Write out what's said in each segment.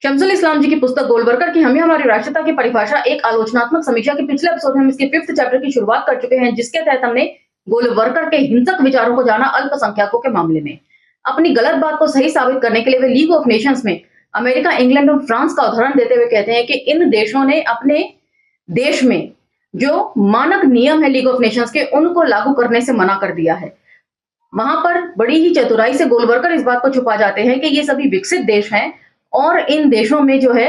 शम्सुल इस्लाम जी की पुस्तक गोलवर्कर की हमें हमारी राष्ट्रीयता की परिभाषा एक आलोचनात्मक समीक्षा के पिछले एपिसोड में हम इसके 5th चैप्टर की शुरुआत कर चुके हैं, जिसके तहत हमने गोलवर्कर के हिंसक विचारों को जाना अल्पसंख्यकों के मामले में। अपनी गलत बात को सही साबित करने के लिए वे लीग ऑफ नेशंस में अमेरिका, इंग्लैंड और फ्रांस का उदाहरण देते हुए कहते हैं कि इन देशों ने अपने देश में जो मानक नियम है लीग ऑफ नेशंस के, उनको लागू करने से मना कर दिया है। वहां पर बड़ी ही चतुराई से गोलवर्कर इस बात को छुपा जाते हैं कि ये सभी विकसित देश हैं और इन देशों में जो है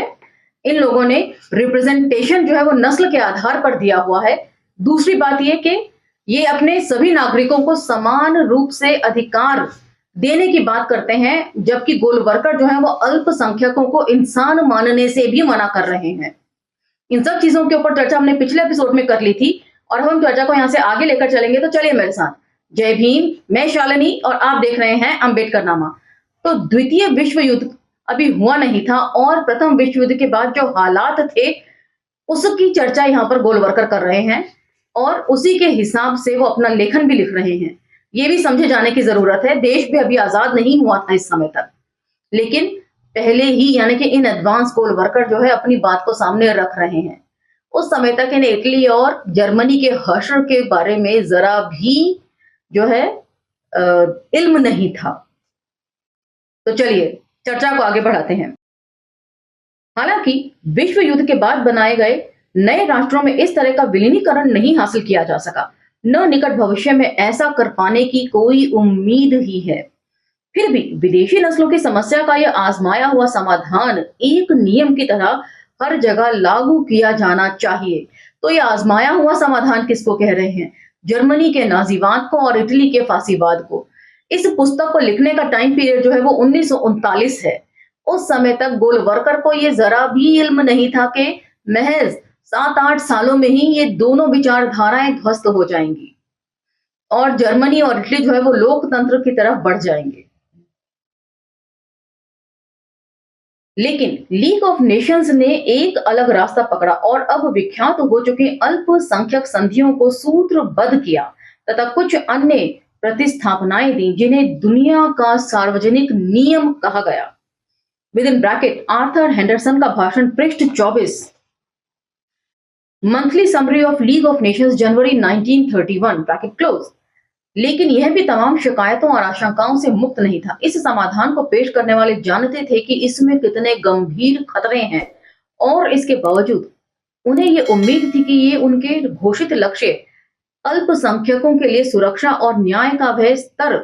इन लोगों ने रिप्रेजेंटेशन जो है वो नस्ल के आधार पर दिया हुआ है। दूसरी बात ये कि ये अपने सभी नागरिकों को समान रूप से अधिकार देने की बात करते हैं, जबकि गोलवर्कर जो है वो अल्पसंख्यकों को इंसान मानने से भी मना कर रहे हैं। इन सब चीजों के ऊपर चर्चा हमने पिछले एपिसोड में कर ली थी और हम चर्चा को यहां से आगे लेकर चलेंगे, तो चलिए मेरे साथ। जय भीम, मैं शालिनी और आप देख रहे हैं अंबेडकर नामा। तो द्वितीय विश्व युद्ध अभी हुआ नहीं था और प्रथम विश्व युद्ध के बाद जो हालात थे उसकी चर्चा यहाँ पर गोलवर्कर कर रहे हैं और उसी के हिसाब से वो अपना लेखन भी लिख रहे हैं। ये भी समझे जाने की जरूरत है, देश भी अभी आजाद नहीं हुआ था इस समय तक, लेकिन पहले ही यानी कि इन एडवांस गोलवर्कर जो है अपनी बात को सामने रख रहे हैं। उस समय तक इन्हें इटली और जर्मनी के हश्र के बारे में जरा भी जो है इल्म नहीं था। तो चलिए चर्चा को आगे बढ़ाते हैं। हालांकि विश्व युद्ध के बाद बनाए गए नए राष्ट्रों में इस तरह का विलीनीकरण नहीं हासिल किया जा सका, न निकट भविष्य में ऐसा कर पाने की कोई उम्मीद ही है। फिर भी विदेशी नस्लों की समस्या का यह आजमाया हुआ समाधान एक नियम की तरह हर जगह लागू किया जाना चाहिए। तो यह आजमाया हुआ समाधान किसको कह रहे हैं? जर्मनी के नाजीवाद को और इटली के फांसीवाद को। इस पुस्तक को लिखने का टाइम पीरियड जो है वो 1939 है। उस समय तक गोलवर्कर को ये जरा भी इल्म नहीं था कि महज 7-8 सालों में ही ये दोनों विचारधाराएं ध्वस्त हो जाएंगी और जर्मनी और इटली जो है वो लोकतंत्र की तरफ बढ़ जाएंगे। लेकिन लीग ऑफ नेशंस ने एक अलग रास्ता पकड़ा और अब विख्यात हो चुके अल्पसंख्यक संधियों को सूत्रबद्ध किया तथा कुछ अन्य प्रतिस्थापनाएं दी, जिन्हें दुनिया का सार्वजनिक नियम कहा गया। With in bracket Arthur Henderson का भाषण, पृष्ठ 24। Monthly summary of league of Nations January 1931 bracket close. लेकिन यह भी तमाम शिकायतों और आशंकाओं से मुक्त नहीं था। इस समाधान को पेश करने वाले जानते थे कि इसमें कितने गंभीर खतरे हैं और इसके बावजूद उन्हें यह उम्मीद थी कि ये उनके घोषित लक्ष्य अल्पसंख्यकों के लिए सुरक्षा और न्याय का वह स्तर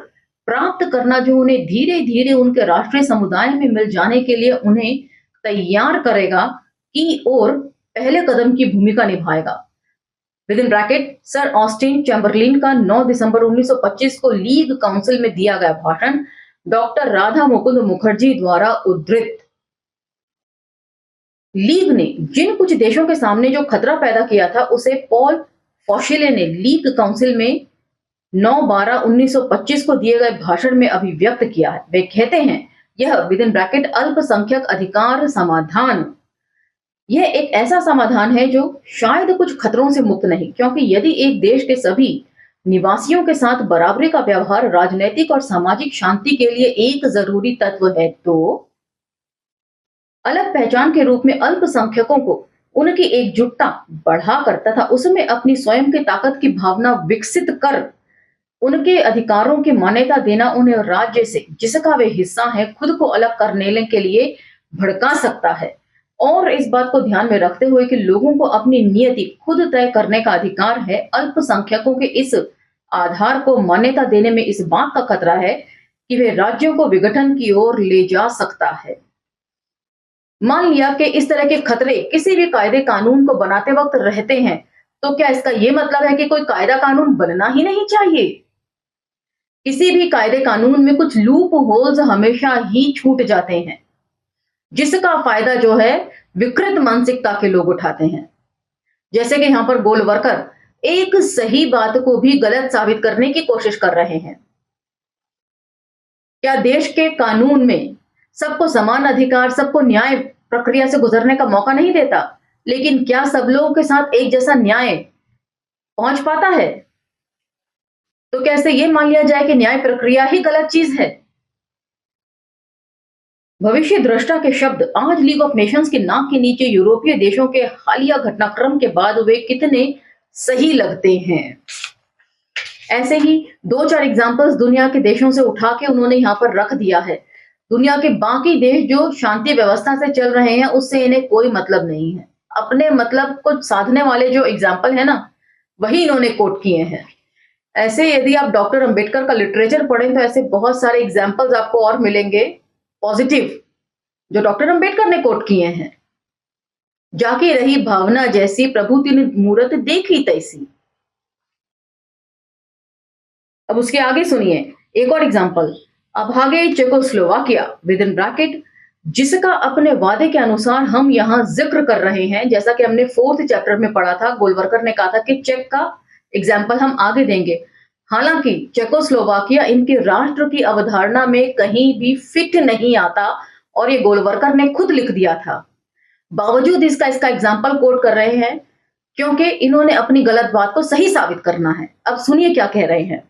प्राप्त करना जो उन्हें धीरे धीरे उनके राष्ट्रीय समुदाय में मिल जाने के लिए उन्हें तैयार करेगा की ओर पहले कदम की भूमिका निभाएगा। With in bracket sir Austin Chamberlain का 9 दिसंबर 1925 को लीग काउंसिल में दिया गया भाषण, डॉक्टर राधा मुकुंद मुखर्जी द्वारा उद्धृत। लीग ने जिन कुछ देशों के सामने जो खतरा पैदा किया था उसे पॉल फॉशेले ने लीग काउंसिल में 9/12/1925 को दिए गए भाषण में अभिव्यक्त किया है। वे कहते हैं यह विद इन ब्रैकेट अल्पसंख्यक अधिकार समाधान यह एक ऐसा समाधान है जो शायद कुछ खतरों से मुक्त नहीं, क्योंकि यदि एक देश के सभी निवासियों के साथ बराबरी का व्यवहार राजनीतिक और सामाजिक शांति के लिए एक जरूरी तत्व है, तो अलग पहचान के रूप में अल्पसंख्यकों को उनकी एकजुटता बढ़ाकर तथा उसमें अपनी स्वयं की ताकत की भावना विकसित कर उनके अधिकारों की मान्यता देना उन्हें राज्य से जिसका वे हिस्सा है खुद को अलग करने के लिए भड़का सकता है। और इस बात को ध्यान में रखते हुए कि लोगों को अपनी नियति खुद तय करने का अधिकार है, अल्पसंख्यकों के इस आधार को मान्यता देने में इस बात का खतरा है कि वे राज्यों को विघटन की ओर ले जा सकता है। मान लिया कि इस तरह के खतरे किसी भी कायदे कानून को बनाते वक्त रहते हैं, तो क्या इसका यह मतलब है कि कोई कायदा कानून बनना ही नहीं चाहिए? किसी भी कायदे कानून में कुछ लूप होल्स हमेशा ही छूट जाते हैं, जिसका फायदा जो है विकृत मानसिकता के लोग उठाते हैं। जैसे कि यहां पर गोलवर्कर एक सही बात को भी गलत साबित करने की कोशिश कर रहे हैं। क्या देश के कानून में सबको समान अधिकार, सबको न्याय प्रक्रिया से गुजरने का मौका नहीं देता, लेकिन क्या सब लोगों के साथ एक जैसा न्याय पहुंच पाता है? तो कैसे यह मान लिया जाए कि न्याय प्रक्रिया ही गलत चीज है? भविष्य दृष्टा के शब्द आज लीग ऑफ नेशंस के नाक के नीचे यूरोपीय देशों के हालिया घटनाक्रम के बाद वे कितने सही लगते हैं। ऐसे ही 2-4 एग्जांपल्स दुनिया के देशों से उठा के उन्होंने यहाँ पर रख दिया है। दुनिया के बाकी देश जो शांति व्यवस्था से चल रहे हैं उससे इन्हें कोई मतलब नहीं है। अपने मतलब को साधने वाले जो एग्जाम्पल है ना, वही इन्होंने कोट किए हैं। ऐसे यदि आप डॉक्टर अंबेडकर का लिटरेचर पढ़ें तो ऐसे बहुत सारे एग्जाम्पल्स आपको और मिलेंगे पॉजिटिव, जो डॉक्टर अंबेडकर ने कोट किए हैं। जाके रही भावना जैसी, प्रभु तिन मूरत देखी तैसी। अब उसके आगे सुनिए एक और एग्जाम्पल। अभागे चेकोस्लोवाकिया विद इन ब्रैकेट, जिसका अपने वादे के अनुसार हम यहाँ जिक्र कर रहे हैं, जैसा कि हमने 4th चैप्टर में पढ़ा था। गोलवरकर ने कहा था कि चेक का एग्जाम्पल हम आगे देंगे। हालांकि चेकोस्लोवाकिया इनके राष्ट्र की अवधारणा में कहीं भी फिट नहीं आता और ये गोलवरकर ने खुद लिख दिया था। बावजूद इसका एग्जाम्पल कोट कर रहे हैं क्योंकि इन्होंने अपनी गलत बात को सही साबित करना है। अब सुनिए क्या कह रहे हैं।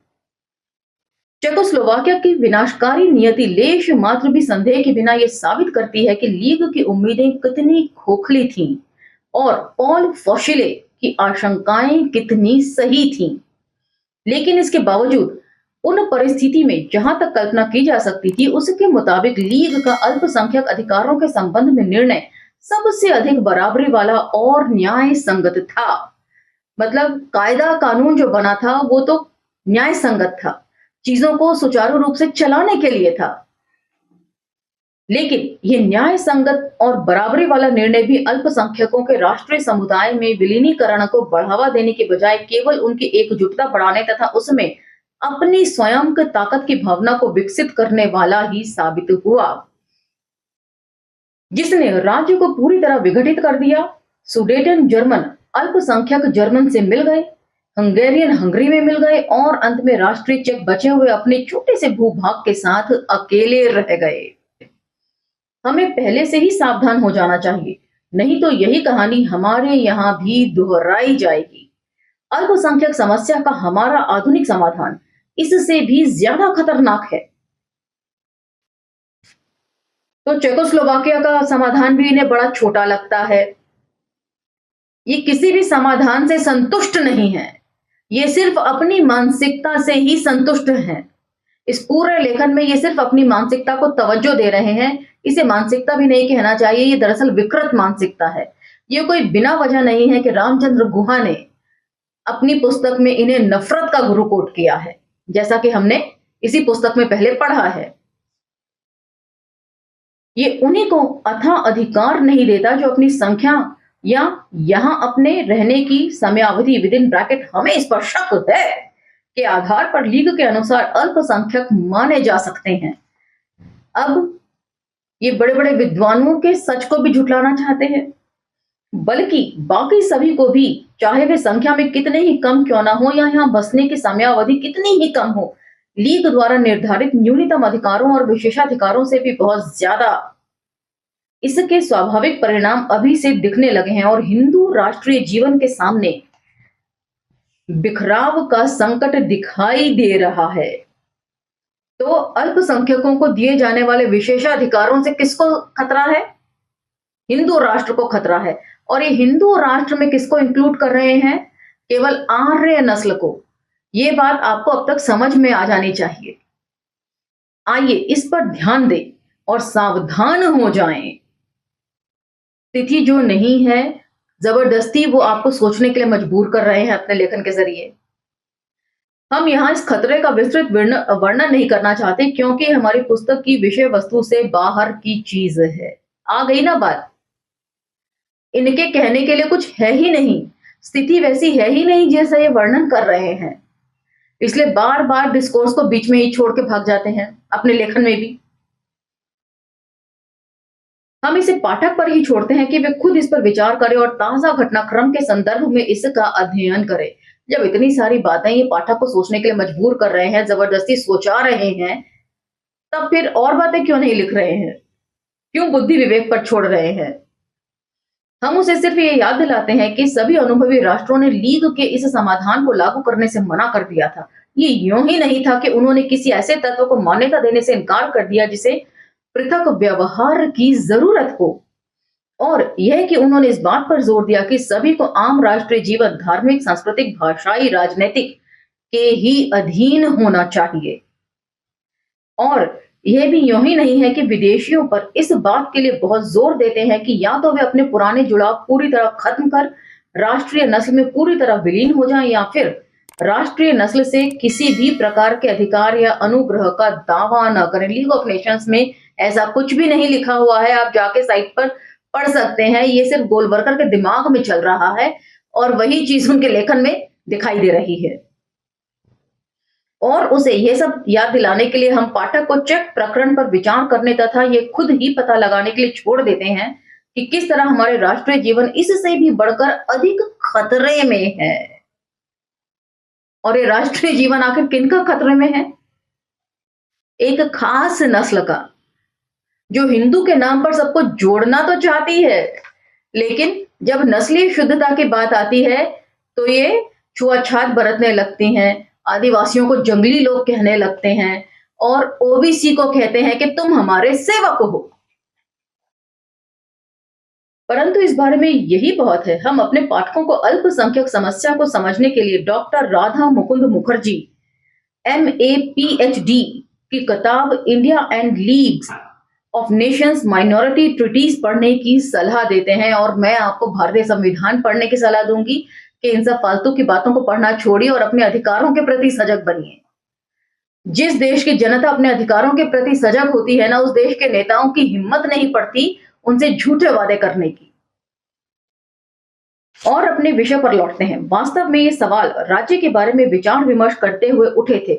चेकोस्लोवाकिया की विनाशकारी नियति लेश मात्र भी संदेह के बिना यह साबित करती है कि लीग की उम्मीदें कितनी खोखली थीं और पॉल फॉशिले की आशंकाएं कितनी सही थीं। लेकिन इसके बावजूद उन परिस्थिति में जहां तक कल्पना की जा सकती थी उसके मुताबिक लीग का अल्पसंख्यक अधिकारों के संबंध में निर्णय सबसे अधिक बराबरी वाला और न्याय संगत था। मतलब कायदा कानून जो बना था वो तो न्याय संगत था, चीजों को सुचारू रूप से चलाने के लिए था। लेकिन ये न्याय संगत और बराबरी वाला निर्णय भी अल्पसंख्यकों के राष्ट्रीय समुदाय में विलीनीकरण को बढ़ावा देने के बजाय केवल उनकी एकजुटता बढ़ाने तथा उसमें अपनी स्वयं की ताकत की भावना को विकसित करने वाला ही साबित हुआ, जिसने राज्य को पूरी तरह विघटित कर दिया। सुडेटन जर्मन अल्पसंख्यक जर्मन से मिल गए, हंगेरियन हंगरी में मिल गए और अंत में राष्ट्रीय चेक बचे हुए अपने छोटे से भूभाग के साथ अकेले रह गए। हमें पहले से ही सावधान हो जाना चाहिए, नहीं तो यही कहानी हमारे यहाँ भी दोहराई जाएगी। अल्पसंख्यक समस्या का हमारा आधुनिक समाधान इससे भी ज्यादा खतरनाक है। तो चेकोस्लोवाकिया का समाधान भी इन्हें बड़ा छोटा लगता है। ये किसी भी समाधान से संतुष्ट नहीं है, ये सिर्फ अपनी मानसिकता से ही संतुष्ट हैं। इस पूरे लेखन में ये सिर्फ अपनी मानसिकता को तवज्जो दे रहे हैं। इसे मानसिकता भी नहीं कहना चाहिए, ये दरअसल विकृत मानसिकता है। ये कोई बिना वजह नहीं है कि रामचंद्र गुहा ने अपनी पुस्तक में इन्हें नफरत का गुरु कोट किया है, जैसा कि हमने इसी पुस्तक में पहले पढ़ा है। ये उन्हीं को अथाह अधिकार नहीं देता जो अपनी संख्या या यहां अपने रहने की समयावधि विद इन ब्रैकेट हमें इस पर शक है के आधार पर लीग के अनुसार अल्पसंख्यक माने जा सकते हैं। अब ये बड़े बड़े विद्वानों के सच को भी झुठलाना चाहते हैं, बल्कि बाकी सभी को भी, चाहे वे संख्या में कितने ही कम क्यों ना हो या यहाँ बसने की समयावधि कितनी ही कम हो, लीग द्वारा निर्धारित न्यूनतम अधिकारों और विशेषाधिकारों से भी बहुत ज्यादा इसके स्वाभाविक परिणाम अभी से दिखने लगे हैं और हिंदू राष्ट्रीय जीवन के सामने बिखराव का संकट दिखाई दे रहा है। तो अल्पसंख्यकों को दिए जाने वाले विशेषाधिकारों से किसको खतरा है? हिंदू राष्ट्र को खतरा है। और ये हिंदू राष्ट्र में किसको इंक्लूड कर रहे हैं? केवल आर्य नस्ल को। ये बात आपको अब तक समझ में आ जानी चाहिए। आइए इस पर ध्यान दें और सावधान हो जाएं। तिथि जो नहीं है, जबरदस्ती वो आपको सोचने के लिए मजबूर कर रहे हैं अपने लेखन के जरिए। हम यहाँ इस खतरे का विस्तृत वर्णन नहीं करना चाहते क्योंकि हमारी पुस्तक की विषय वस्तु से बाहर की चीज है। आ गई ना बात? इनके कहने के लिए कुछ है ही नहीं, स्थिति वैसी है ही नहीं जैसा ये वर्णन कर रहे हैं, इसलिए बार बार डिस्कोर्स को बीच में ही छोड़ के भाग जाते हैं अपने लेखन में भी। हम इसे पाठक पर ही छोड़ते हैं कि वे खुद इस पर विचार करें और ताजा घटनाक्रम के संदर्भ में इसका अध्ययन करें। जब इतनी सारी बातें ये पाठक को सोचने के लिए मजबूर कर रहे हैं, जबरदस्ती सोचा रहे हैं, तब फिर और बातें क्यों नहीं लिख रहे हैं? क्यों बुद्धि विवेक पर छोड़ रहे हैं? हम उसे सिर्फ ये याद दिलाते हैं कि सभी अनुभवी राष्ट्रों ने लीग के इस समाधान को लागू करने से मना कर दिया था। ये यूं ही नहीं था कि उन्होंने किसी ऐसे तत्व को मान्यता देने से इनकार कर दिया जिसे पृथक व्यवहार की जरूरत हो, और यह कि उन्होंने इस बात पर जोर दिया कि सभी को आम राष्ट्रीय जीवन धार्मिक, सांस्कृतिक, भाषाई, राजनीतिक के ही अधीन होना चाहिए। और यह भी यूं ही नहीं है कि विदेशियों पर इस बात के लिए बहुत जोर देते हैं कि या तो वे अपने पुराने जुड़ाव पूरी तरह खत्म कर राष्ट्रीय नस्ल में पूरी तरह विलीन हो जाएं, या फिर राष्ट्रीय नस्ल से किसी भी प्रकार के अधिकार या अनुग्रह का दावा न करें। लीग ऑफ नेशंस में ऐसा कुछ भी नहीं लिखा हुआ है, आप जाके साइट पर पढ़ सकते हैं। ये सिर्फ गोलवलकर के दिमाग में चल रहा है और वही चीज उनके लेखन में दिखाई दे रही है। और उसे यह सब याद दिलाने के लिए हम पाठक को चेक प्रकरण पर विचार करने तथा ये खुद ही पता लगाने के लिए छोड़ देते हैं कि किस तरह हमारे राष्ट्रीय जीवन इससे भी बढ़कर अधिक खतरे में है। और ये राष्ट्रीय जीवन आखिर किनका खतरे में है? एक खास नस्ल का, जो हिंदू के नाम पर सबको जोड़ना तो चाहती है, लेकिन जब नस्लीय शुद्धता की बात आती है तो ये छुआछात बरतने लगती हैं, आदिवासियों को जंगली लोग कहने लगते हैं और ओबीसी को कहते हैं कि तुम हमारे सेवक हो। परंतु इस बारे में यही बहुत है, हम अपने पाठकों को अल्पसंख्यक समस्या को समझने के लिए doctor Radha Mukund Mukherjee MA PhD की किताब India and Leagues of Nations minority treaties पढ़ने की सलाह देते हैं। और मैं आपको भारतीय संविधान पढ़ने की सलाह दूंगी कि इन सब फालतू की बातों को पढ़ना छोड़िए और अपने अधिकारों के प्रति सजग बनिए। जिस देश की जनता अपने अधिकारों के प्रति सजग होती है ना, उस देश के नेताओं की हिम्मत नहीं पड़ती उनसे झूठे वादे करने की। और अपने विषय पर लौटते हैं। वास्तव में ये सवाल राज्य के बारे में विचार विमर्श करते हुए उठे थे।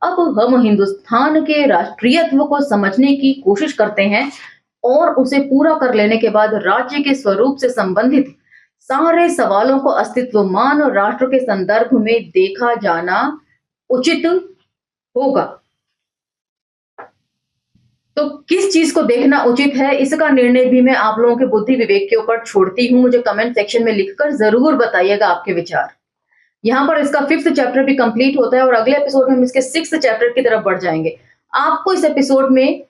अब हम हिंदुस्तान के राष्ट्रीयत्व को समझने की कोशिश करते हैं और उसे पूरा कर लेने के बाद राज्य के स्वरूप से संबंधित सारे सवालों को अस्तित्वमान राष्ट्र के संदर्भ में देखा जाना उचित होगा। तो किस चीज को देखना उचित है, इसका निर्णय भी मैं आप लोगों के बुद्धि विवेक के ऊपर छोड़ती हूं। मुझे कमेंट सेक्शन में लिखकर जरूर बताइएगा आपके विचार। यहाँ पर इसका 5th चैप्टर भी कंप्लीट होता है और अगले एपिसोड में हम इसके 6th चैप्टर की तरफ बढ़ जाएंगे। आपको इस एपिसोड में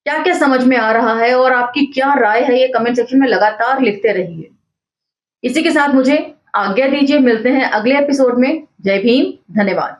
क्या क्या समझ में आ रहा है और आपकी क्या राय है, ये कमेंट सेक्शन में लगातार लिखते रहिए। इसी के साथ मुझे आज्ञा दीजिए, मिलते हैं अगले एपिसोड में। जय भीम, धन्यवाद।